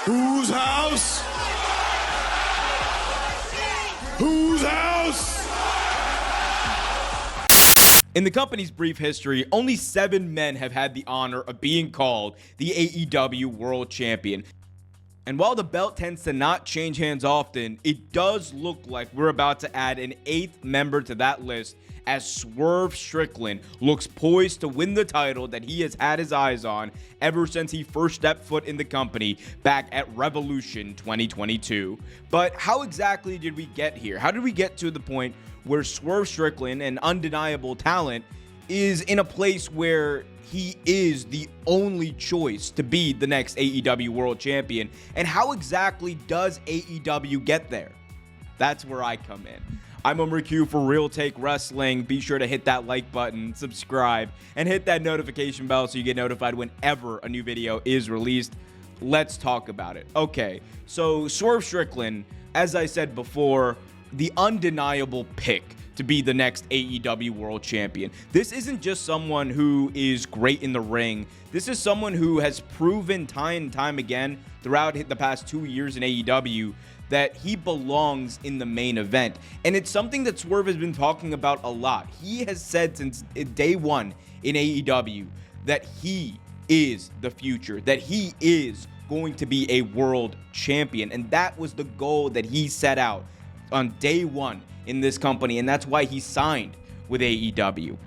Whose house? Whose house? In the company's brief history, only 7 men have had the honor of being called the AEW World Champion. And while the belt tends to not change hands often, it does look like we're about to add an 8th member to that list, as Swerve Strickland looks poised to win the title that he has had his eyes on ever since he first stepped foot in the company back at Revolution 2022. But how exactly did we get here? How did we get to the point where Swerve Strickland, an undeniable talent, is in a place where he is the only choice to be the next AEW World Champion? And how exactly does AEW get there? That's where I come in. I'm Omer Q for Real Take Wrestling. Be sure to hit that like button, subscribe, and hit that notification bell so you get notified whenever a new video is released. Let's talk about it. Okay, so Swerve Strickland, as I said before, the undeniable pick to be the next AEW World Champion. This isn't just someone who is great in the ring. This is someone who has proven time and time again throughout the past 2 years in AEW that he belongs in the main event. And it's something that Swerve has been talking about a lot. He has said since day one in AEW that he is the future, that he is going to be a world champion. And that was the goal that he set out on day one in this company, and that's why he signed with AEW.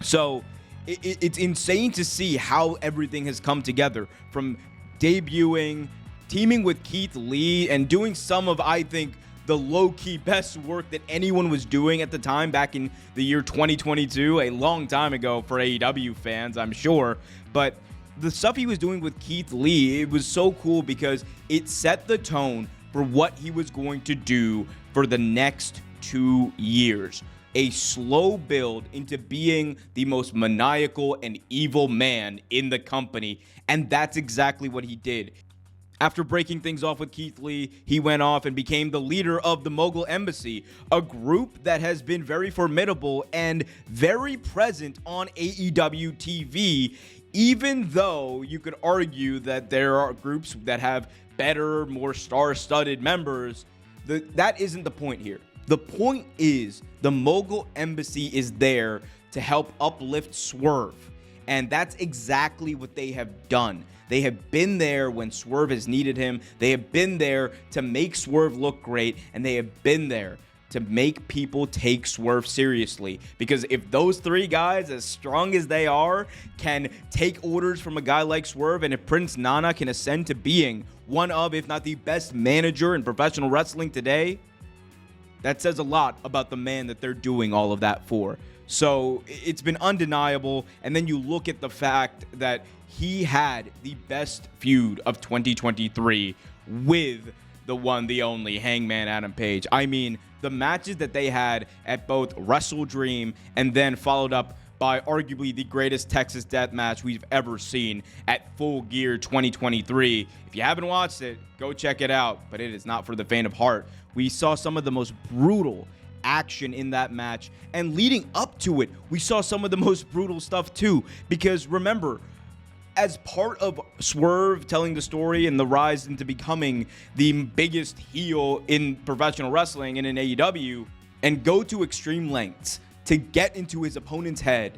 So it's insane to see how everything has come together, from debuting, teaming with Keith Lee, and doing some of, I think, the low-key best work that anyone was doing at the time back in the year 2022, a long time ago for AEW fans, I'm sure. But the stuff he was doing with Keith Lee, it was so cool because it set the tone for what he was going to do for the next 2 years. A slow build into being the most maniacal and evil man in the company, and that's exactly what he did. After breaking things off with Keith Lee, he went off and became the leader of the Mogul Embassy, a group that has been very formidable and very present on AEW TV, even though you could argue that there are groups that have better, more star-studded members. That isn't the point here. The point is the Mogul Embassy is there to help uplift Swerve, and that's exactly what they have done. They have been there when Swerve has needed him. They have been there to make Swerve look great, and they have been there to make people take Swerve seriously. Because if those 3 guys, as strong as they are, can take orders from a guy like Swerve, and if Prince Nana can ascend to being one of, if not the best manager in professional wrestling today, that says a lot about the man that they're doing all of that for. So it's been undeniable. And then you look at the fact that he had the best feud of 2023 with the one, the only Hangman Adam Page. I mean, the matches that they had at both Wrestle Dream and then followed up by arguably the greatest Texas Death Match we've ever seen at Full Gear 2023. If you haven't watched it, go check it out, but it is not for the faint of heart. We saw some of the most brutal action in that match, and leading up to it, we saw some of the most brutal stuff too, because remember, as part of Swerve telling the story and the rise into becoming the biggest heel in professional wrestling and in AEW, and go to extreme lengths to get into his opponent's head,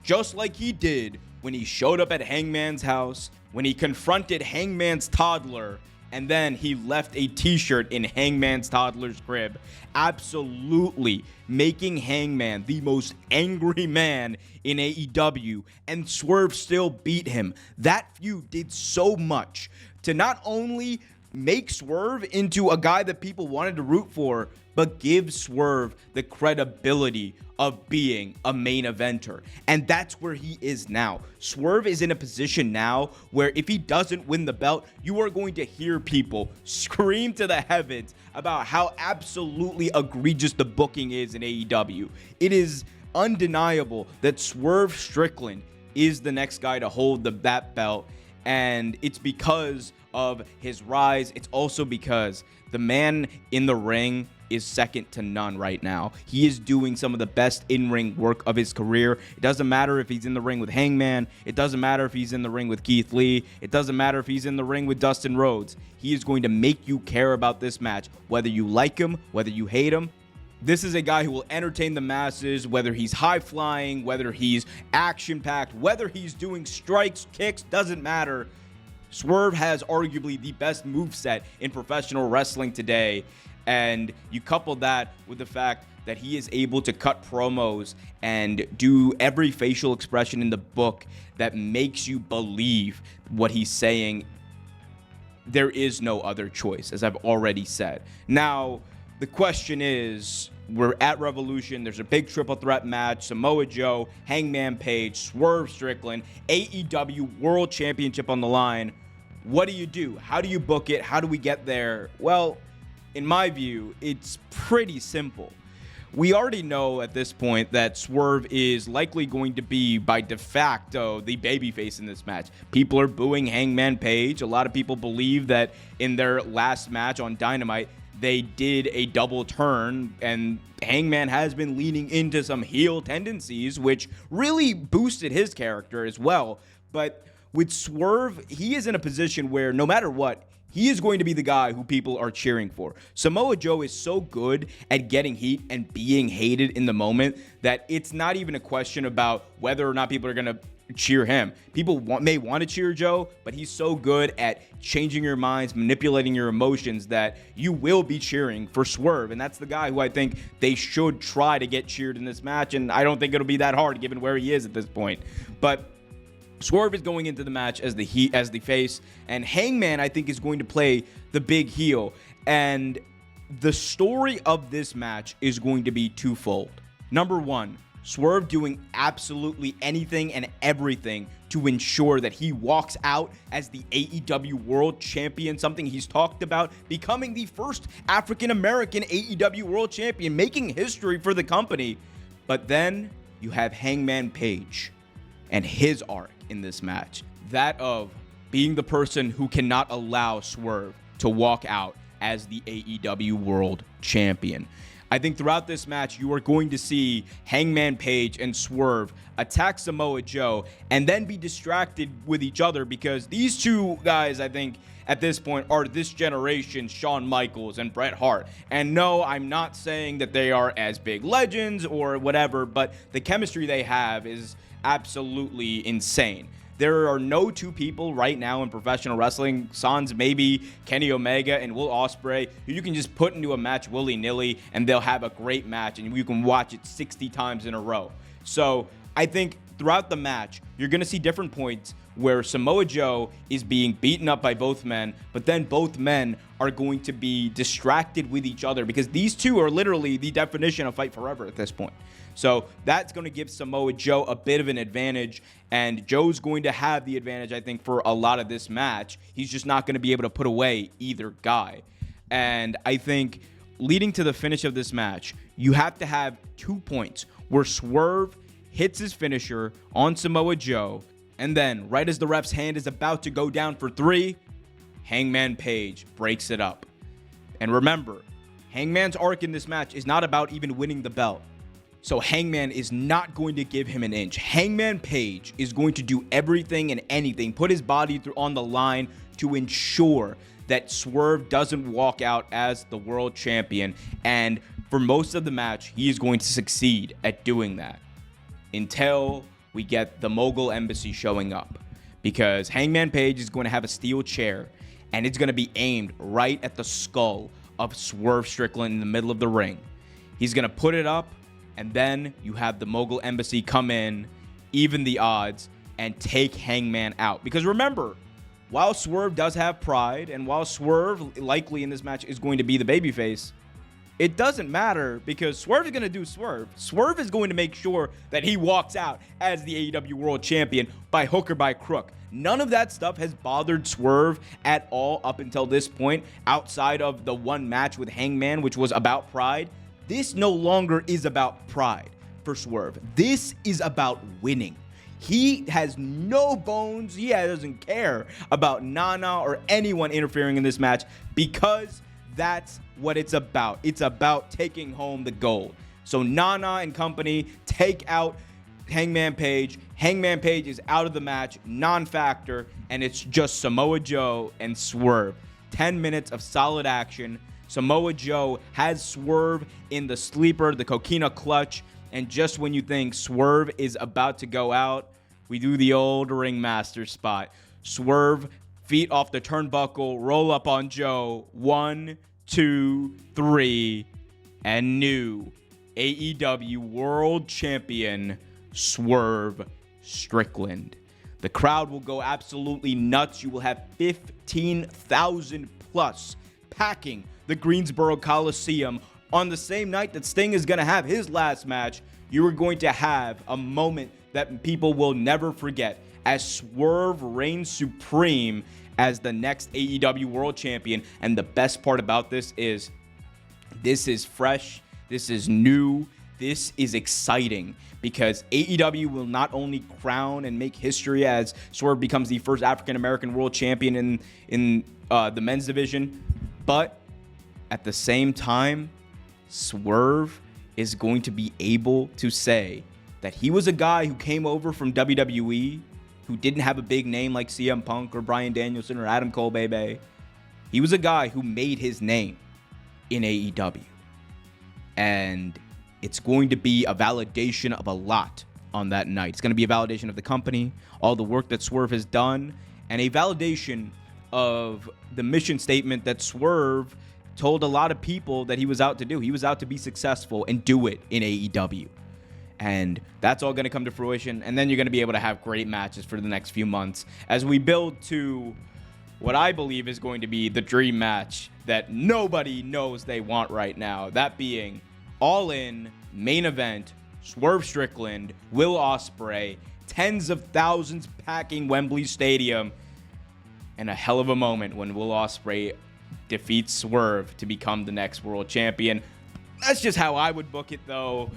just like he did when he showed up at Hangman's house, when he confronted Hangman's toddler, and then he left a t-shirt in Hangman's toddler's crib, absolutely making Hangman the most angry man in AEW, and Swerve still beat him. That feud did so much to not only make Swerve into a guy that people wanted to root for, but give Swerve the credibility of being a main eventer. And that's where he is now. Swerve is in a position now where if he doesn't win the belt, you are going to hear people scream to the heavens about how absolutely egregious the booking is in AEW. It is undeniable that Swerve Strickland is the next guy to hold that belt. And it's because of his rise. It's also because the man in the ring is second to none right now. He is doing some of the best in-ring work of his career. It doesn't matter if he's in the ring with Hangman. It doesn't matter if he's in the ring with Keith Lee. It doesn't matter if he's in the ring with Dustin Rhodes. He is going to make you care about this match, whether you like him, whether you hate him. This is a guy who will entertain the masses, whether he's high-flying, whether he's action-packed, whether he's doing strikes, kicks, doesn't matter. Swerve has arguably the best moveset in professional wrestling today. And you couple that with the fact that he is able to cut promos and do every facial expression in the book that makes you believe what he's saying. There is no other choice, as I've already said. Now, the question is, we're at Revolution. There's a big triple threat match. Samoa Joe, Hangman Page, Swerve Strickland, AEW World Championship on the line. What do you do? How do you book it? How do we get there? Well, in my view, it's pretty simple. We already know at this point that Swerve is likely going to be, by de facto, the babyface in this match. People are booing Hangman Page. A lot of people believe that in their last match on Dynamite, they did a double turn, and Hangman has been leaning into some heel tendencies, which really boosted his character as well. But with Swerve, he is in a position where no matter what, he is going to be the guy who people are cheering for. Samoa Joe is so good at getting heat and being hated in the moment that it's not even a question about whether or not people are going to cheer him. People may want to cheer Joe, but he's so good at changing your minds, manipulating your emotions that you will be cheering for Swerve. And that's the guy who I think they should try to get cheered in this match. And I don't think it'll be that hard given where he is at this point. But Swerve is going into the match as the face, and Hangman, I think, is going to play the big heel. And the story of this match is going to be twofold. Number one, Swerve doing absolutely anything and everything to ensure that he walks out as the AEW World Champion, something he's talked about, becoming the first African-American AEW World Champion, making history for the company. But then you have Hangman Page and his arc in this match, that of being the person who cannot allow Swerve to walk out as the AEW World Champion. I think throughout this match, you are going to see Hangman Page and Swerve attack Samoa Joe and then be distracted with each other, because these two guys, I think, at this point are this generation's Shawn Michaels and Bret Hart. And no, I'm not saying that they are as big legends or whatever, but the chemistry they have is absolutely insane. There are no two people right now in professional wrestling, sans maybe Kenny Omega and Will Ospreay, who you can just put into a match willy-nilly and they'll have a great match and you can watch it 60 times in a row. So I think throughout the match, you're going to see different points where Samoa Joe is being beaten up by both men, but then both men are going to be distracted with each other, because these two are literally the definition of fight forever at this point. So that's going to give Samoa Joe a bit of an advantage, and Joe's going to have the advantage, I think, for a lot of this match. He's just not going to be able to put away either guy. And I think leading to the finish of this match, you have to have 2 points where Swerve hits his finisher on Samoa Joe, and then right as the ref's hand is about to go down for 3, Hangman Page breaks it up. And remember, Hangman's arc in this match is not about even winning the belt. So Hangman is not going to give him an inch. Hangman Page is going to do everything and anything, put his body on the line to ensure that Swerve doesn't walk out as the world champion. And for most of the match, he is going to succeed at doing that until we get the Mogul Embassy showing up, because Hangman Page is going to have a steel chair and it's going to be aimed right at the skull of Swerve Strickland in the middle of the ring. He's going to put it up, and then you have the Mogul Embassy come in, even the odds, and take Hangman out. Because remember, while Swerve does have pride, and while Swerve likely in this match is going to be the babyface, it doesn't matter, because Swerve is going to do Swerve. Swerve is going to make sure that he walks out as the AEW World Champion by hook or by crook. None of that stuff has bothered Swerve at all up until this point, outside of the one match with Hangman, which was about pride. This no longer is about pride for Swerve. This is about winning. He has no bones. He doesn't care about Nana or anyone interfering in this match because that's what it's about. It's about taking home the gold. So Nana and company take out Hangman Page. Hangman Page is out of the match, non-factor, and it's just Samoa Joe and Swerve. 10 minutes of solid action. Samoa Joe has Swerve in the sleeper, the coquina clutch, and just when you think Swerve is about to go out, we do the old ringmaster spot. Swerve, feet off the turnbuckle, roll up on Joe. 1, 2, 3, and new AEW World Champion Swerve Strickland. The crowd will go absolutely nuts. You will have 15,000 plus packing the Greensboro Coliseum on the same night that Sting is going to have his last match. You are going to have a moment that people will never forget as Swerve reigns supreme as the next AEW World Champion. And the best part about this is fresh, this is new, this is exciting because AEW will not only crown and make history as Swerve becomes the first African-American World Champion in the men's division, but at the same time, Swerve is going to be able to say that he was a guy who came over from WWE, who didn't have a big name like CM Punk or Bryan Danielson or Adam Cole, baby. He was a guy who made his name in AEW. And it's going to be a validation of a lot on that night. It's going to be a validation of the company, all the work that Swerve has done, and a validation of the mission statement that Swerve told a lot of people that he was out to do. He was out to be successful and do it in AEW. And that's all going to come to fruition. And then you're going to be able to have great matches for the next few months as we build to what I believe is going to be the dream match that nobody knows they want right now. That being All In, main event, Swerve Strickland, Will Ospreay, tens of thousands packing Wembley Stadium, and a hell of a moment when Will Ospreay defeats Swerve to become the next world champion. That's just how I would book it, though.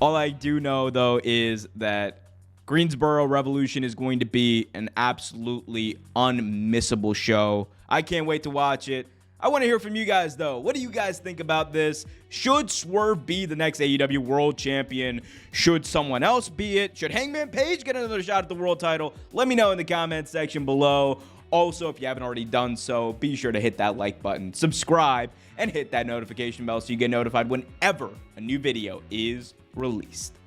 All I do know, though, is that Greensboro Revolution is going to be an absolutely unmissable show. I can't wait to watch it. I want to hear from you guys, though. What do you guys think about this? Should Swerve be the next AEW World Champion? Should someone else be it? Should Hangman Page get another shot at the world title? Let me know in the comments section below. Also, if you haven't already done so, be sure to hit that like button, subscribe, and hit that notification bell so you get notified whenever a new video is released.